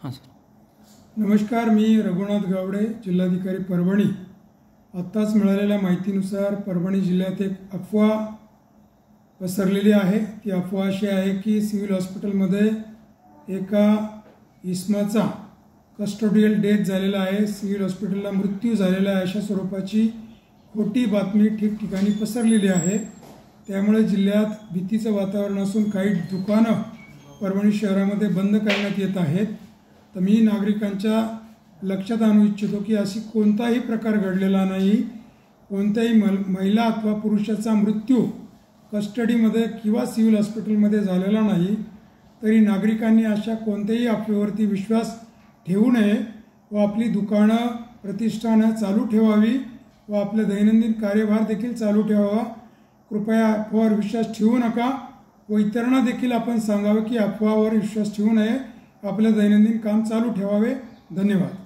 हां सर. नमस्कार, मी रघुनाथ गावडे, जिल्हाधिकारी परभणी. आत्ताच मिळालेल्या माहितीनुसार परभणी जिल्ह्यात एक अफवा पसरलेली आहे. ती अफवा अशी आहे की सिव्हिल हॉस्पिटलमध्ये एका इसमाचा कस्टोडियल डेथ झालेला आहे, सिव्हिल हॉस्पिटलला मृत्यू झालेला आहे, अशा स्वरूपाची खोटी बातमी ठिकठिकाणी पसरलेली आहे. त्यामुळे जिल्ह्यात भीतीचं वातावरण असून काही दुकानं परभणी शहरामध्ये बंद करण्यात येत आहेत. तर मी नागरिकांच्या लक्षात आणू इच्छितो की अशी कोणताही प्रकार घडलेला नाही. कोणत्याही महिला अथवा पुरुषाचा मृत्यू कस्टडीमध्ये किंवा सिव्हिल हॉस्पिटलमध्ये झालेला नाही. तरी नागरिकांनी अशा कोणत्याही अफवेवरती विश्वास ठेवू नये व आपली दुकानं प्रतिष्ठानं चालू ठेवावी व आपले दैनंदिन कार्यभार देखील चालू ठेवावा. कृपया अफवावर विश्वास ठेवू नका व इतरांना देखील आपण सांगावे की अफवावर विश्वास ठेवू नये, आपले दैनंदिन काम चालू ठेवावे. धन्यवाद.